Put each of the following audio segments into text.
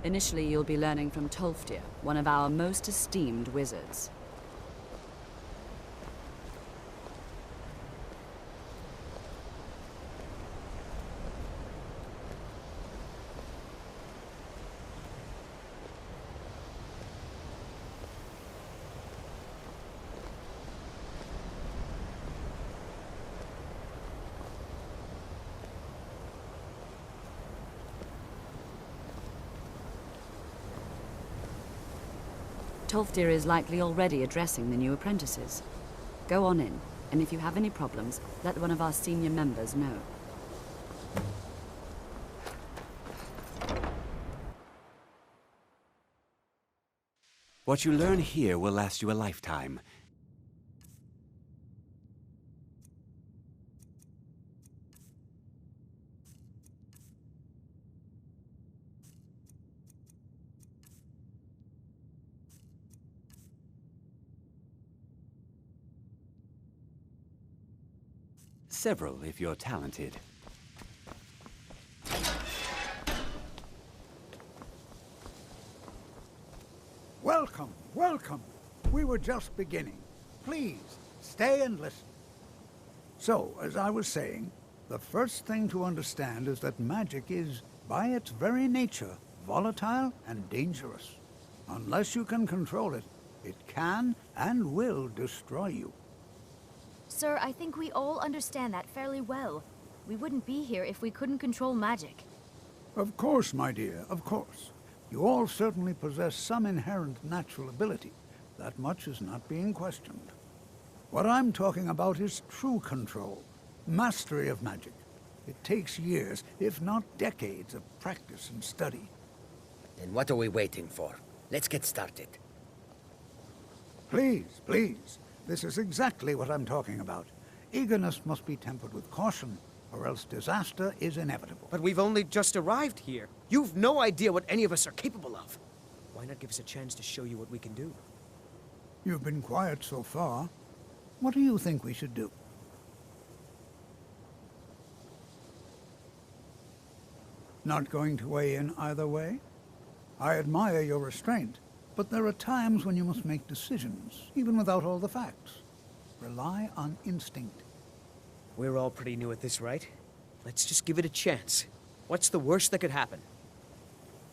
Initially, you'll be learning from Tolfdir, one of our most esteemed wizards. Tolfdir is likely already addressing the new apprentices. Go on in, and if you have any problems, let one of our senior members know. What you learn here will last you a lifetime. Several, if you're talented. Welcome, welcome. We were just beginning. Please, stay and listen. So, as I was saying, the first thing to understand is that magic is, by its very nature, volatile and dangerous. Unless you can control it, it can and will destroy you. Sir, I think we all understand that fairly well. We wouldn't be here if we couldn't control magic. Of course, my dear, of course. You all certainly possess some inherent natural ability. That much is not being questioned. What I'm talking about is true control, mastery of magic. It takes years, if not decades, of practice and study. Then what are we waiting for? Let's get started. Please, please. This is exactly what I'm talking about. Eagerness must be tempered with caution, or else disaster is inevitable. But we've only just arrived here. You've no idea what any of us are capable of. Why not give us a chance to show you what we can do? You've been quiet so far. What do you think we should do? Not going to weigh in either way? I admire your restraint, but there are times when you must make decisions, even without all the facts. Rely on instinct. We're all pretty new at this, right? Let's just give it a chance. What's the worst that could happen?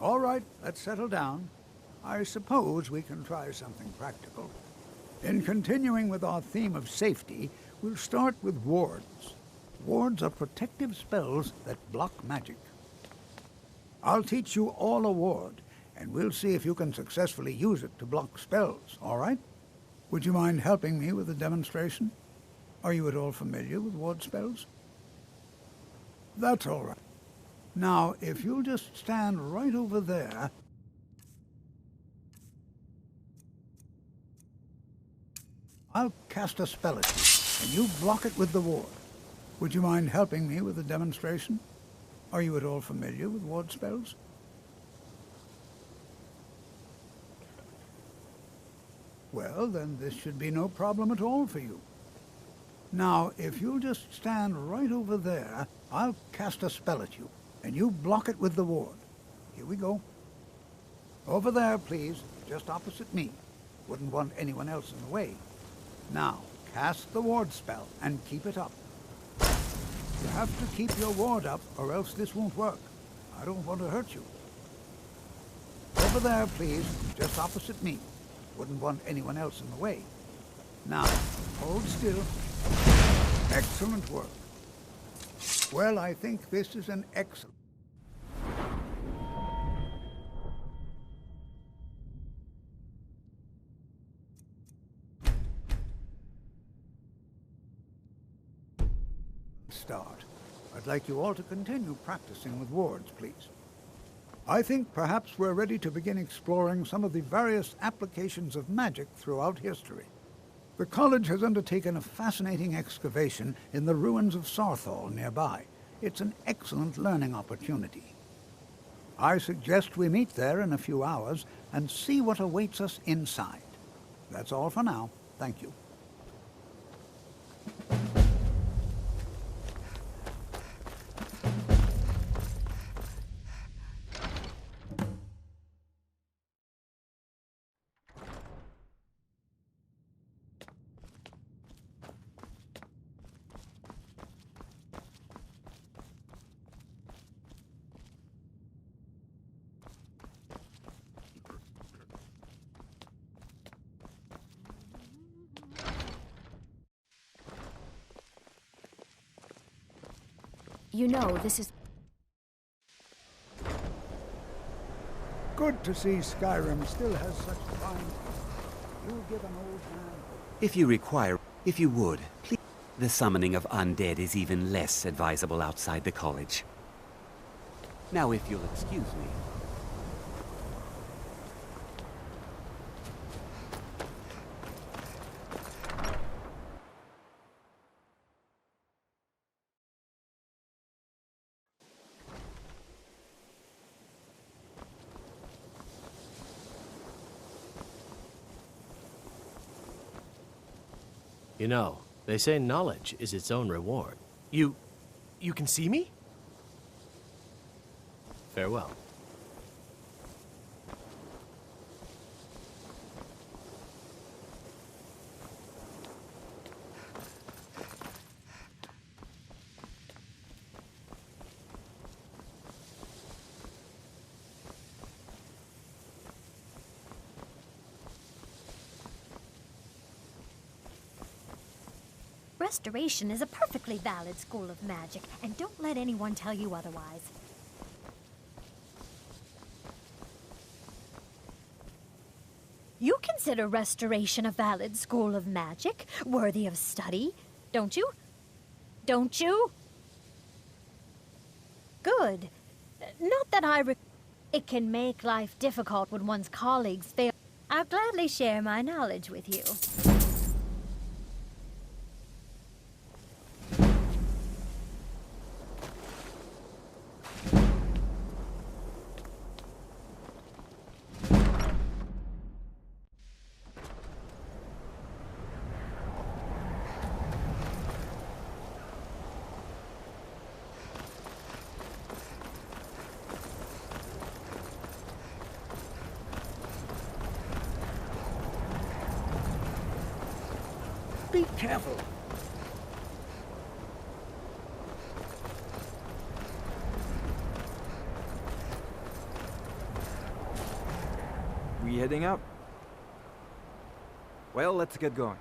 All right, let's settle down. I suppose we can try something practical. In continuing with our theme of safety, we'll start with wards. Wards are protective spells that block magic. I'll teach you all a ward, and we'll see if you can successfully use it to block spells, all right? Would you mind helping me with a demonstration? Are you at all familiar with ward spells? That's all right. Now, if you'll just stand right over there... I'll cast a spell at you, and you block it with the ward. Would you mind helping me with a demonstration? Are you at all familiar with ward spells? Well, then this should be no problem at all for you. Now, if you'll just stand right over there, I'll cast a spell at you, and you block it with the ward. Here we go. Over there, please, just opposite me. Wouldn't want anyone else in the way. Now, cast the ward spell, and keep it up. You have to keep your ward up, or else this won't work. I don't want to hurt you. Over there, please, just opposite me. Wouldn't want anyone else in the way. Now, hold still. Excellent work. Well, I think this is an excellent... start. I'd like you all to continue practicing with wards, please. I think perhaps we're ready to begin exploring some of the various applications of magic throughout history. The college has undertaken a fascinating excavation in the ruins of Sarthal nearby. It's an excellent learning opportunity. I suggest we meet there in a few hours and see what awaits us inside. That's all for now. Thank you. You know, this is... Good to see Skyrim still has such fine people. You give an old man hope. If you would, please. The summoning of undead is even less advisable outside the college. Now, if you'll excuse me. You know, they say knowledge is its own reward. You can see me? Farewell. Restoration is a perfectly valid school of magic, and don't let anyone tell you otherwise. You consider Restoration a valid school of magic, worthy of study, don't you? Don't you? Good. Not that It can make life difficult when one's colleagues fail. I'll gladly share my knowledge with you. Be careful. We heading out? Well, let's get going.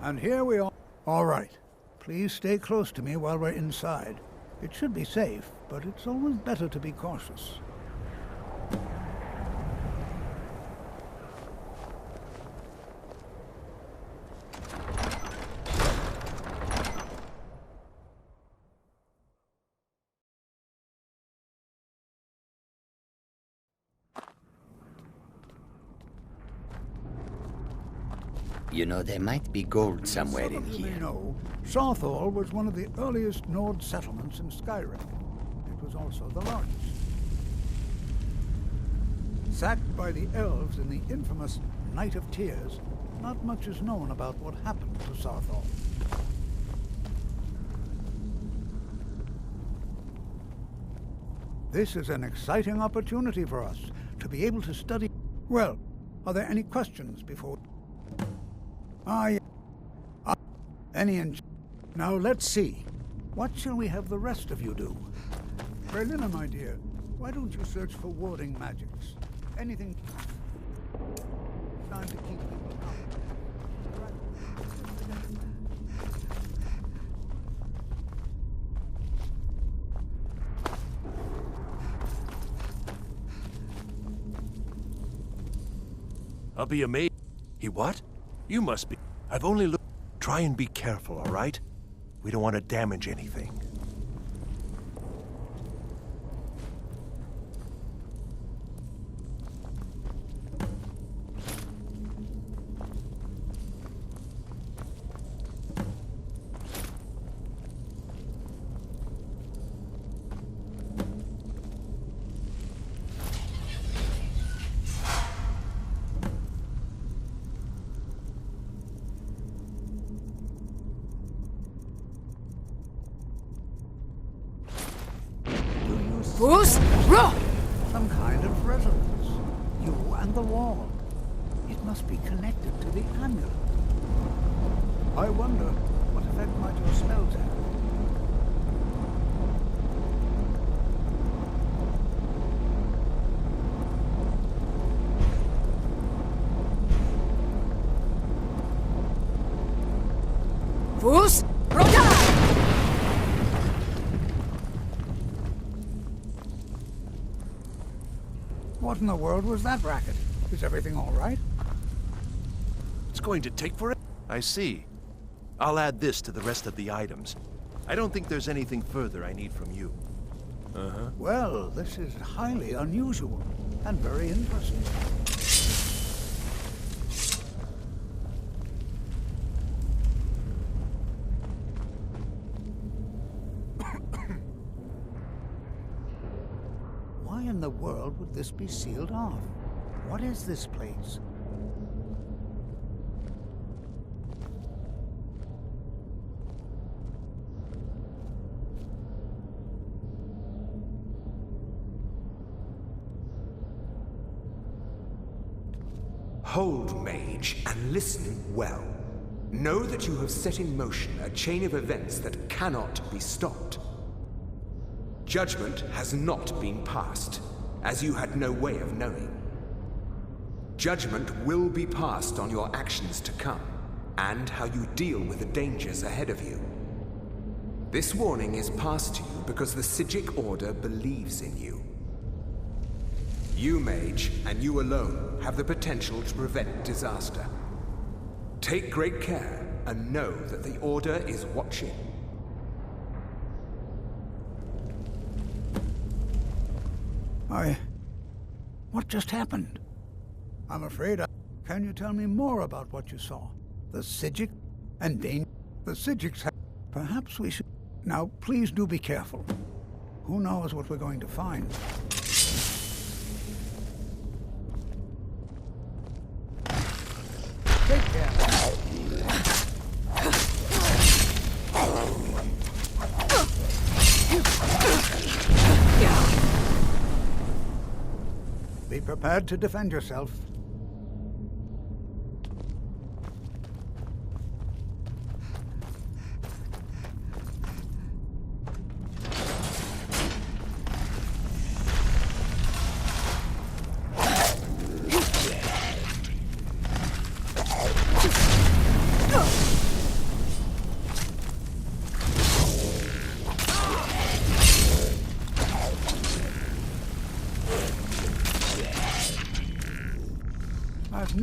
And here we are. All right. Please stay close to me while we're inside. It should be safe, but it's always better to be cautious. You know, there might be gold somewhere in Some of you here. may know, Southall was one of the earliest Nord settlements in Skyrim. It was also the largest. Sacked by the elves in the infamous Night of Tears, not much is known about what happened to Southall. This is an exciting opportunity for us to be able to study. Well, are there any questions before? Yeah. Now let's see. What shall we have the rest of you do? Berlina, my dear, why don't you search for warding magics? Anything. Time to keep people out. I'll be amazed. He what? You must be. I've only looked. Try and be careful, all right? We don't want to damage anything. Some kind of resonance. You and the wall. It must be connected to the amulet. I wonder what effect might your spells have. Fus, Rota! What in the world was that racket? Is everything all right? It's going to take forever. I see. I'll add this to the rest of the items. I don't think there's anything further I need from you. Uh-huh. Well, this is highly unusual and very interesting. Why in the world would this be sealed off? What is this place? Hold, mage, and listen well. Know that you have set in motion a chain of events that cannot be stopped. Judgment has not been passed, as you had no way of knowing. Judgment will be passed on your actions to come, and how you deal with the dangers ahead of you. This warning is passed to you because the Psijic Order believes in you. You, mage, and you alone, have the potential to prevent disaster. Take great care, and know that the Order is watching. What just happened? I'm afraid Can you tell me more about what you saw? The Psijic and Dane? The Psijics have... Perhaps we should... Now, please do be careful. Who knows what we're going to find? Take care. Be prepared to defend yourself.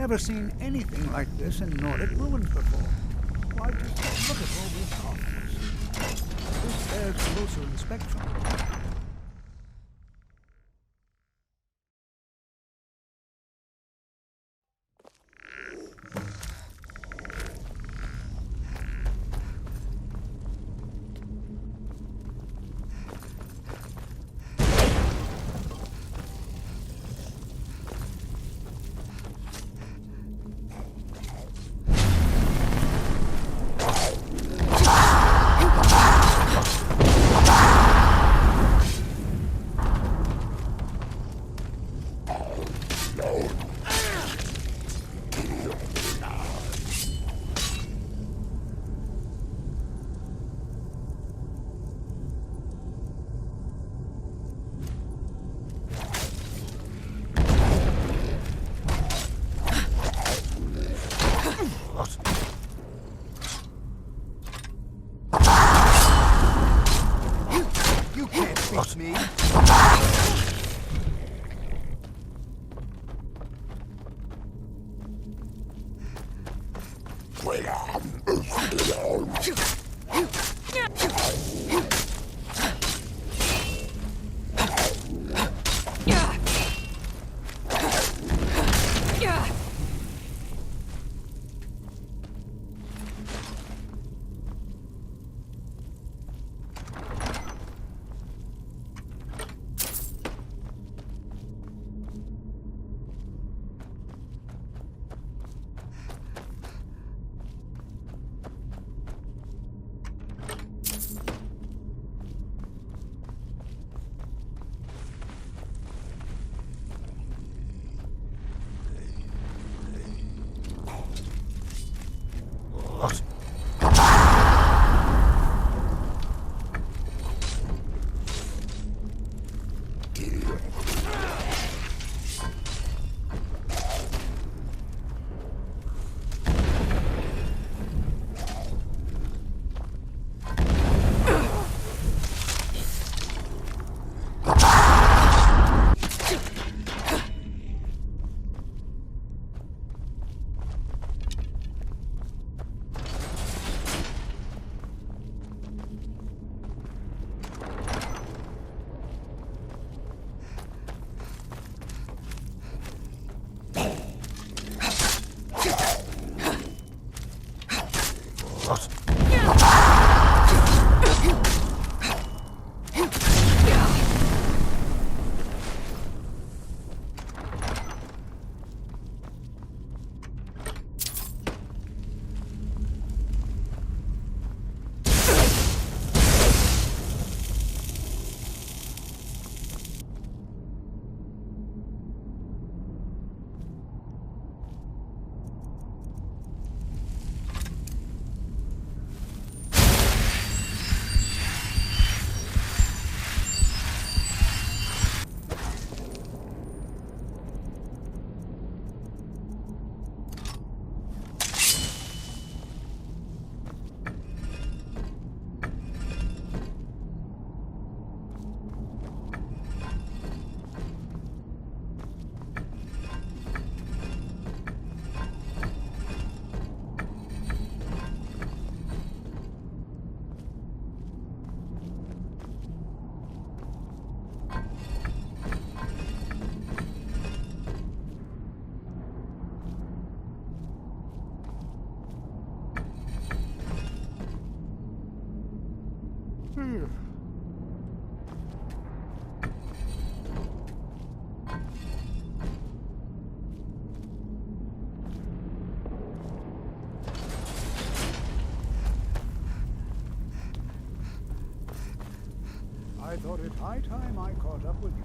never seen anything like this in Nordic ruins before. Why, just look at all these columns. This bears closer inspection. Me? I thought it high time I caught up with you.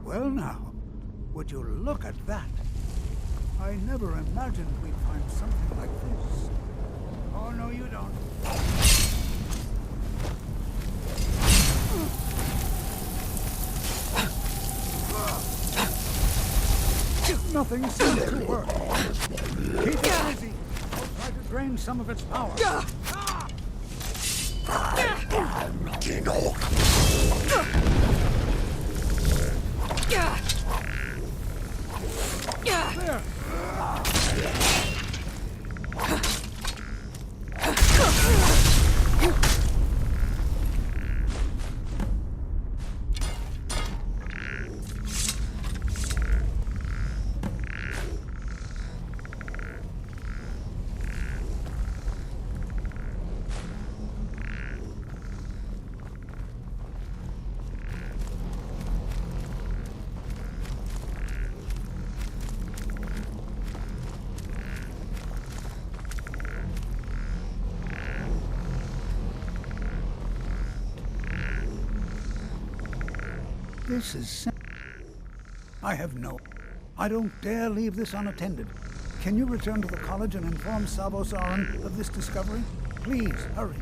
Well now, would you look at that? I never imagined we'd find something like this. Oh, no, you don't. Nothing seems to work. Keep it busy. I'll try to drain some of its power. There. This is... I don't dare leave this unattended. Can you return to the college and inform Sabo Saran of this discovery? Please, hurry.